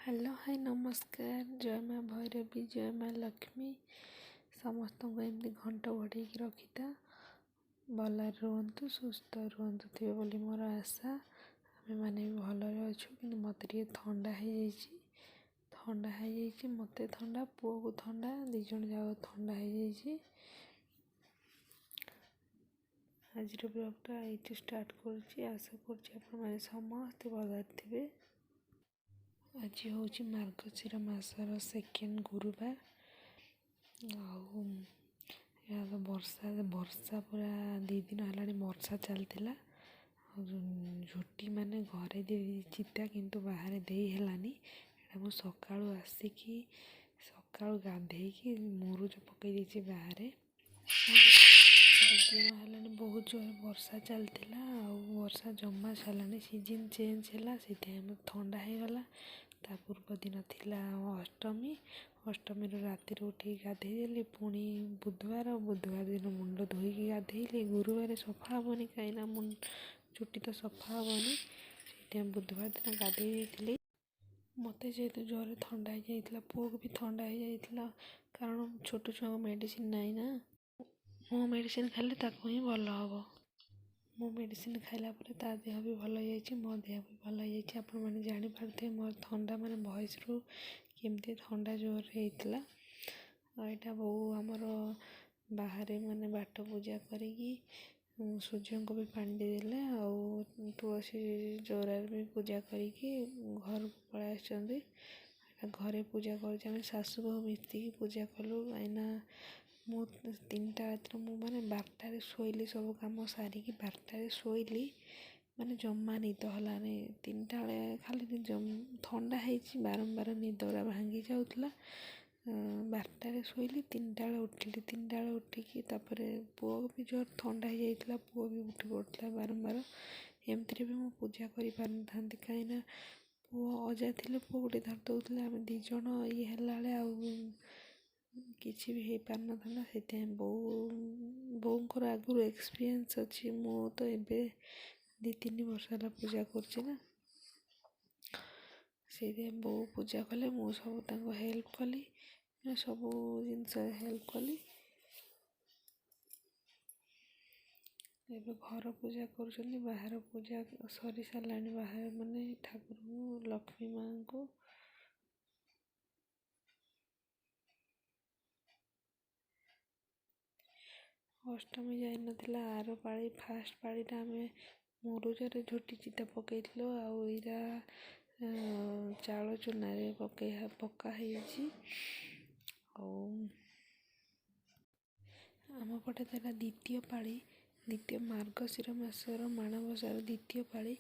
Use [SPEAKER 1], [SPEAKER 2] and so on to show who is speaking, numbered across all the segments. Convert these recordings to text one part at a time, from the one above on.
[SPEAKER 1] Hello hi नमस्कार जय माँ भैरवी जय माँ लक्ष्मी समस्त को एमती घंट बढ़े रखिता भल रुहतु सुस्थ रुहतु थे बोली मोर आशा आम मैंने भी भलरे अच्छु कि मत थंडा हो मत थंडा पुओ को थंडा दिज जाक थंडा हो आज ब्लॉगटा ये स्टार्ट कर आशा कर समस्ते भल थे। आज हूँ मार्गशीर मासर सेकेंड गुरुवार वर्षा वर्षा पूरा 2 दिन है वर्षा चलता झुटी माने घरे दे चिता किंतु बाहर दे हेलानी एटा मु सकाळु आसिकी सकाळु गाधेकी मुरुज पकई देछि बाहर 2 दिन है बहुत जोर वर्षा चलता वर्षा जमा छालानी सीजन चेंज है ठंडा हो गला। ता पूर्व दिन थिला अष्टमी राति उठी गाधेली पुणी बुधवार दिन मुंड धोईकी गाधेली गुरुवार सफा हेनी कहीं चुटी तो सफा हेनी से बुधवार दिन गाधे मत जेहेतु जोर ठंडा हो जाता पुओ को भी ठंडा हो जाता कारण छोट छुआ मेडिसिन नाई ना मो मेडिसिन खाले ताको ही भल हम मो मेडिसिन खाइला ता देह भी भल हो मो देह भी भल हो आपण मैंने जापारे मोर ठंडा माने भॉइस रू केमती ठंडा जोर होता यहाँ बो आमर बाहर माने बाट पूजा करी सूर्य को भी पानी देदेले तुलसी चौरार भी पूजा करी घर को पलि घरे पूजा कर सासू बहु मिसिकी पूजा कलु कहीं मु 3टा राति माने 12टारे शोली सब कम सारिकी 12टारे शोली माने जमा निद हलानी 3टा बेले खाली ठंडा होती बारंबार निदरा भांगी जाऊला 12टारे शोली 3टा बेले उठिली 3टा बेले उठिकी पुओ भी जोर ठंडा हो जाता पुओ भी उठी पड़ता बारंबार एमती भी मु पूजा कर पार था कहीं पुओ अजा थे पुओ गोटे धर दौले आम दिज ये है किसी भी हो पार ना से बोर आगुरी एक्सपीरियंस अच्छी मु तो ये 2-3 वर्ष है पूजा करना से बो पूजा कले मु सब हेल्प कली सब जिनस हेल्प कली एबे घर पूजा कर बाहर पूजा सरी सारा बाहर माने ठाकुर को लक्ष्मी माँ को अष्टमी जाई नथिला आर पाली फास्ट पालीटा आम मुरुजरे झुटी चिता पकई आईरा चाउल चूना पकाई आम पटे तेरा द्वितीय पाली द्वितीय मार्गशीर मासर माणबसार द्वितीय पाली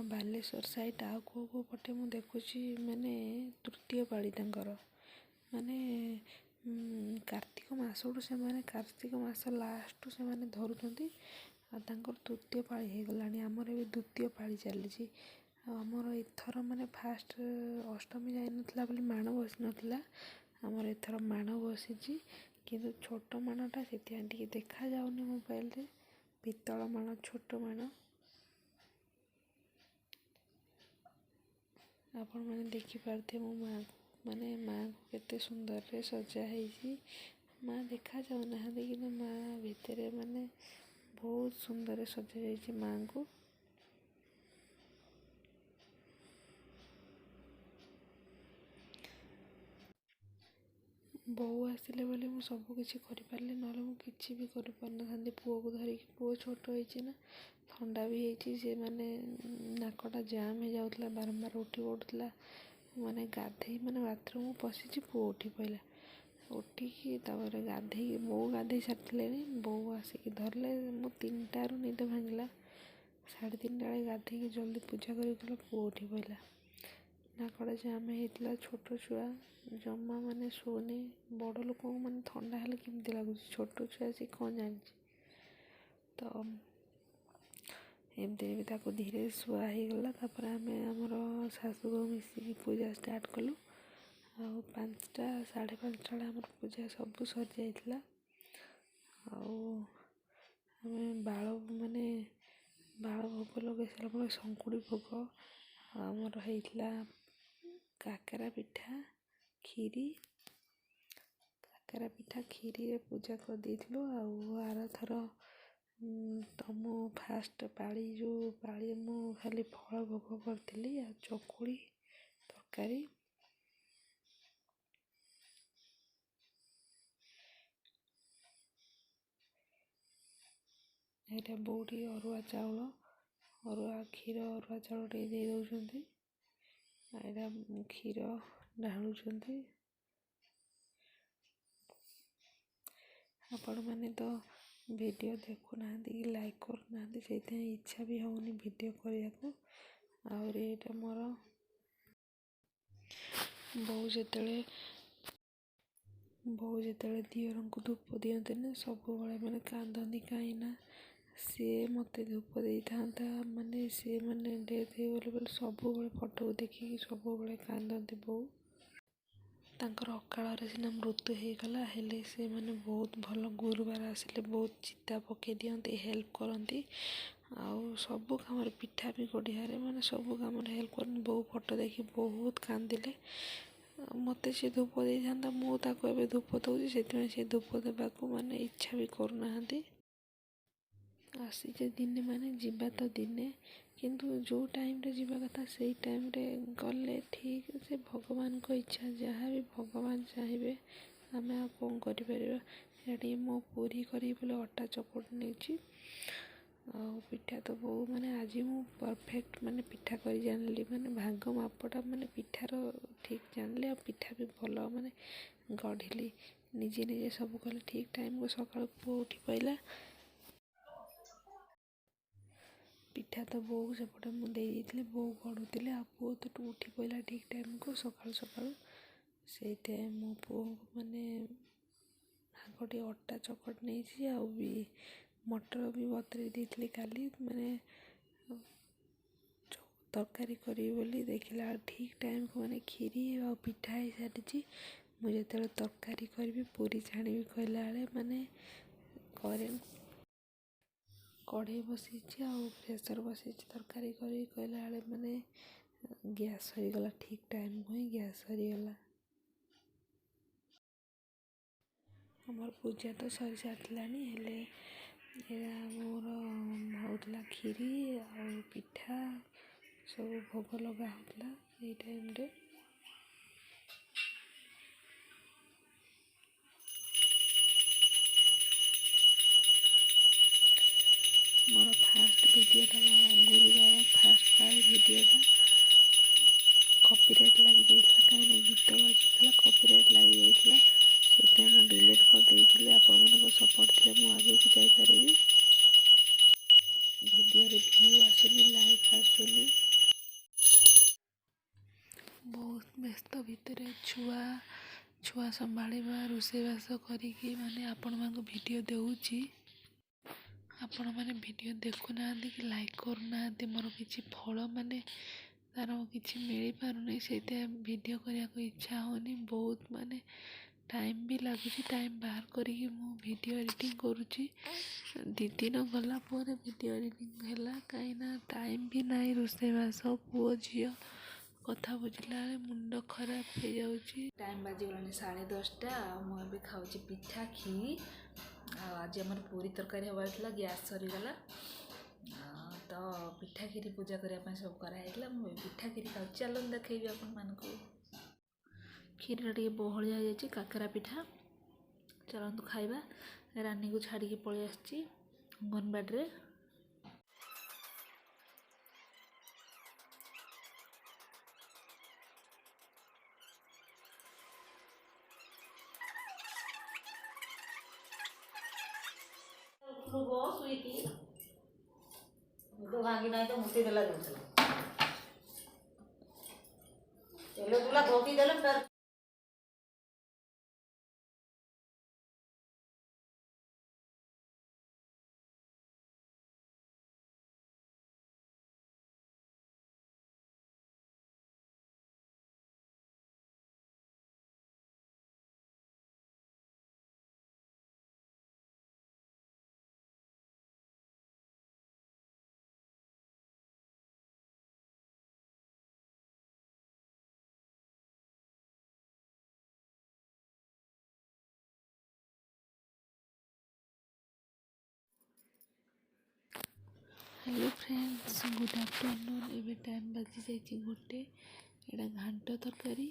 [SPEAKER 1] बालेश्वर साइड आउ को पटे मु देखुची माने तृतीय पाली तंकर माने कार्तिक मासटू से कार्तिक मास लास्ट से धरुंच तृतीय पाली हो गला आमर भी द्वितीय पाली चली आमर एथर माने फास्ट अष्टमी जाई नथिला बोली माण बसी नथिला आमर एथर माण बसी किंतु छोट माणटा से देखा जाऊनी मोबाइल रे पितल माण छोट माण आपण मैंने देखिपारे मो माँ माने माँ को केते सुंदर रे सजा है माँ देखा जाऊना कि माँ भितर माने बहुत सुंदर सजा जाइए माँ को बहु आसिले बोली मु सब किछि करि पारली नले मु किछि भी करि पारना थांती पुओ को धरिकी पुओ छोट होइछि ना ठंडा भी होइछि से माने नाकटा जाम हो जाउतला बारंबार उठी पड़ुतला माने गाधे माने बाथरूम पशिछि पुओ उठी पइला उठिकी गाधे बो गाधे सारे बो आसिक धरले मो 3टारू निद भांगला 3:30 बेले गाधे जल्दी पूजा कर पुओ उठी पइला नाकड़ा जाम होता छोट छुआ जमा माने शोने बड़ लोक मैंने ठंडा हेल्ले केमती लगुच छोट छुआ सी कौन जानी तो एमती भी ताको धीरे शुआ हो गला आम आमर सासू बहु मिसिकी पूजा स्टार्ट कलु 5टा 5:30 बेले आमर पूजा सब सरी जाइला आम बाल माने बाल भोग लगे सारा शंकुड़ी भोग आमर होइतला କାକରା ପିଠା କ୍ଷୀରି କ୍ଷୀରିରେ ପୂଜା କରିଦେଇଥିଲୁ। ଆଉ ଆରଥର ତ ମୁଁ ଫାଷ୍ଟ ପାଳି ଯେଉଁ ପାଳି ମୁଁ ଖାଲି ଫଳ ଭୋଗ କରିଥିଲି ଆଉ ଚକୁଳି ତରକାରୀ। ଏଇଟା ବୋଉଠି ଅରୁଆ ଚାଉଳ କ୍ଷୀର ଅରୁଆ ଚାଉଳ ଟିକେ ଦେଇ ଦେଉଛନ୍ତି। ଏଇଟା କ୍ଷୀର ଢାଳୁଛନ୍ତି। ଆପଣମାନେ ତ ଭିଡ଼ିଓ ଦେଖୁନାହାନ୍ତି କି ଲାଇକ୍ କରୁନାହାନ୍ତି, ସେଇଥିପାଇଁ ଇଚ୍ଛା ବି ହେଉନି ଭିଡ଼ିଓ କରିବାକୁ। ଆହୁରି ଏଇଟା ମୋର ବୋଉ ଯେତେବେଳେ ଦିଅରଙ୍କୁ ଧୂପ ଦିଅନ୍ତି ନା ସବୁବେଳେ ମାନେ କାନ୍ଦନ୍ତି, କାହିଁକିନା ସିଏ ମୋତେ ଧୂପ ଦେଇଥାନ୍ତା, ମାନେ ସିଏ ମାନେ ଡେଥ୍ ହେଇଗଲେ ବୋଲି ସବୁବେଳେ ଫଟୋକୁ ଦେଖିକି ସବୁବେଳେ କାନ୍ଦନ୍ତି ବୋଉ। ତାଙ୍କର ଅକାଳରେ ସିନା ମୃତ୍ୟୁ ହେଇଗଲା, ହେଲେ ସେମାନେ ବହୁତ ଭଲ, ଗୁରୁବାର ଆସିଲେ ବହୁତ ଚିତା ପକେଇ ଦିଅନ୍ତି, ହେଲ୍ପ କରନ୍ତି। ଆଉ ସବୁ କାମରେ ପିଠା ବି ଗଢ଼ିବାରେ ମାନେ ସବୁ କାମରେ ହେଲ୍ପ କରନ୍ତି। ବୋଉ ଫଟୋ ଦେଖି ବହୁତ କାନ୍ଦିଲେ। ମୋତେ ସେ ଧୂପ ଦେଇଥାନ୍ତା, ମୁଁ ତାକୁ ଏବେ ଧୂପ ଦେଉଛି, ସେଥିପାଇଁ ସେ ଧୂପ ଦେବାକୁ ମାନେ ଇଚ୍ଛା ବି କରୁନାହାନ୍ତି। ଆସିଛେ ଦିନେ ମାନେ ଯିବା ତ ଦିନେ, କିନ୍ତୁ ଯେଉଁ ଟାଇମ୍ରେ ଯିବା କଥା ସେଇ ଟାଇମ୍ରେ ଗଲେ ଠିକ୍। ସେ ଭଗବାନଙ୍କ ଇଚ୍ଛା, ଯାହା ବି ଭଗବାନ ଚାହିଁବେ ଆମେ ଆଉ କ'ଣ କରିପାରିବା। ଏଠି ମୁଁ ପୁରୀ କରିବି ବୋଲି ଅଟା ଚକଟି ନେଇଛି। ଆଉ ପିଠା ତ ବୋଉ ମାନେ ଆଜି ମୁଁ ପରଫେକ୍ଟ ମାନେ ପିଠା କରି ଜାଣିଲି, ମାନେ ଭାଗ ମାପଟା ମାନେ ପିଠାର ଠିକ୍ ଜାଣିଲି। ଆଉ ପିଠା ବି ଭଲ ମାନେ ଗଢ଼ିଲି, ନିଜେ ସବୁ କଲି ଠିକ୍ ଟାଇମ୍କୁ। ସକାଳୁ ପୁଅ ଉଠି ପଇଲା, ପିଠା ତ ବୋଉ ସେପଟେ ମୁଁ ଦେଇଥିଲି, ବୋଉ ଗଢ଼ୁଥିଲେ। ଆଉ ପୁଅ ତ ଉଠି ପଇଲା ଠିକ୍ ଟାଇମ୍କୁ ସକାଳୁ। ସେଇଥିପାଇଁ ମୋ ପୁଅଙ୍କୁ ମାନେ ଆଗ ଟିକେ ଅଟା ଚକଟି ନେଇଛି। ଆଉ ବି ମଟର ବି ବତୁରେଇ ଦେଇଥିଲି କାଲି, ମାନେ ତରକାରୀ କରିବି ବୋଲି। ଦେଖିଲା ଠିକ୍ ଟାଇମ୍କୁ ମାନେ କ୍ଷୀରି ଆଉ ପିଠା ହେଇସାରିଛି। ମୁଁ ଯେତେବେଳେ ତରକାରୀ କରିବି, ପୁରୀ ଛାଣିବି କହିଲା ବେଳେ ମାନେ କଢ଼େଇ ବସିଛି ଆଉ ପ୍ରେସର୍ ବସିଛି, ତରକାରୀ କରିବି କହିଲା ବେଳେ ମାନେ ଗ୍ୟାସ୍ ସରିଗଲା। ଠିକ୍ ଟାଇମ୍କୁ ହିଁ ଗ୍ୟାସ୍ ସରିଗଲା। ଆମର ପୂଜା ତ ସରିସାରିଲାଣି, ହେଲେ ଏଇଟା ମୋର ହେଉଥିଲା କ୍ଷୀରି ଆଉ ପିଠା ସବୁ ଭୋଗ ଲଗା ହେଉଥିଲା ଏଇ ଟାଇମ୍ରେ। ମୋର ଫାଷ୍ଟ ଭିଡ଼ିଓଟା ଗୁରୁବାର ଫାଷ୍ଟ ପାଳି ଭିଡ଼ିଓଟା କପିରାଇଟ୍ ଲାଗିଯାଇଥିଲା, କାହିଁକିନା ଗୀତ ବାଜୁଥିଲା, କପିରାଇଟ୍ ଲାଗିଯାଇଥିଲା। ସେଥିପାଇଁ ମୁଁ ଡିଲିଟ୍ କରିଦେଇଥିଲି। ଆପଣମାନଙ୍କ ସପୋର୍ଟ ଥିଲେ ମୁଁ ଆଗକୁ ଯାଇପାରିବି। ଭିଡ଼ିଓରେ ଭିୟୁ ଆସୁନି, ଲାଇକ୍ ଆସୁନି। ବହୁତ ବ୍ୟସ୍ତ ଭିତରେ ଛୁଆ ସମ୍ଭାଳିବା, ରୋଷେଇବାସ କରିକି ମାନେ ଆପଣମାନଙ୍କୁ ଭିଡ଼ିଓ ଦେଉଛି। ଆପଣମାନେ ଭିଡ଼ିଓ ଦେଖୁନାହାନ୍ତି କି ଲାଇକ୍ କରୁନାହାନ୍ତି। ମୋର କିଛି ଫଳ ମାନେ ତା'ର କିଛି ମିଳିପାରୁନି, ସେଇଥିପାଇଁ ଭିଡ଼ିଓ କରିବାକୁ ଇଚ୍ଛା ହେଉନି। ବହୁତ ମାନେ ଟାଇମ୍ ବି ଲାଗୁଛି। ଟାଇମ୍ ବାହାର କରିକି ମୁଁ ଭିଡ଼ିଓ ଏଡ଼ିଟିଂ କରୁଛି। 2 ଦିନ ଗଲା ପରେ ଭିଡ଼ିଓ ଏଡ଼ିଟିଂ ହେଲା, କାହିଁକିନା ଟାଇମ୍ ବି ନାହିଁ। ରୋଷେଇବାସ, ପୁଅ ଝିଅ କଥା ବୁଝିଲା ବେଳେ ମୁଣ୍ଡ ଖରାପ ହେଇଯାଉଛି। ଟାଇମ୍ ବାଜିଗଲାଣି 10:30। ଆଉ ମୁଁ ଏବେ ଖାଉଛି ପିଠା କ୍ଷୀରି। ଆଉ ଆଜି ଆମର ପୁରୀ ତରକାରୀ ହେବାର ଥିଲା, ଗ୍ୟାସ୍ ସରିଗଲା। ତ ପିଠା କ୍ଷୀରି ପୂଜା କରିବା ପାଇଁ ସବୁ କରାହେଇଥିଲା। ମୁଁ ପିଠା କ୍ଷୀରି ଖାଉଛି, ଚାଲନ୍ତୁ ଦେଖେଇବି ଆପଣମାନଙ୍କୁ। କ୍ଷୀରିଟା ଟିକେ ବହଳିଆ ହେଇଯାଇଛି, କାକରା ପିଠା। ଚାଲନ୍ତୁ ଖାଇବା। ରାନୀକୁ ଛାଡ଼ିକି ପଳେଇ ଆସିଛି ଅଙ୍ଗନବାଡ଼ିରେ। ଭାଙ୍ଗି ନାହିଁ ତ ମୁଠି ଦେଲା ଦେଉଥିଲା। Hello friends, good afternoon. एबे टाइम बाजी जाइए गोटे। एटा घांट तरकारी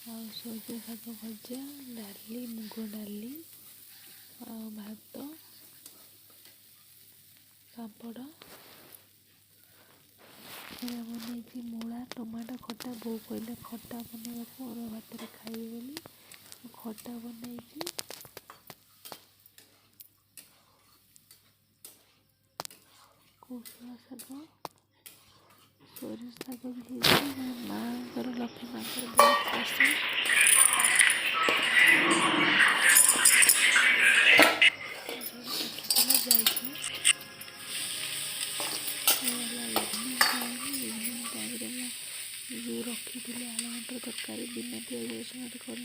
[SPEAKER 1] सजन शाग भजा, डाली मुग डाली भात, पापड़ बन मूला टमाटो खटा। बो कहले खटा बनवाक अरुआ भात खाइबे बोली खटा बनई। कोसला शाग, सोरिष शाग भी माँ लक्ष्मी माँ बहुत पसंद। इवनिंग टाइम जो रखी आलू मटर तरकारी बिना पियाज रसुण कर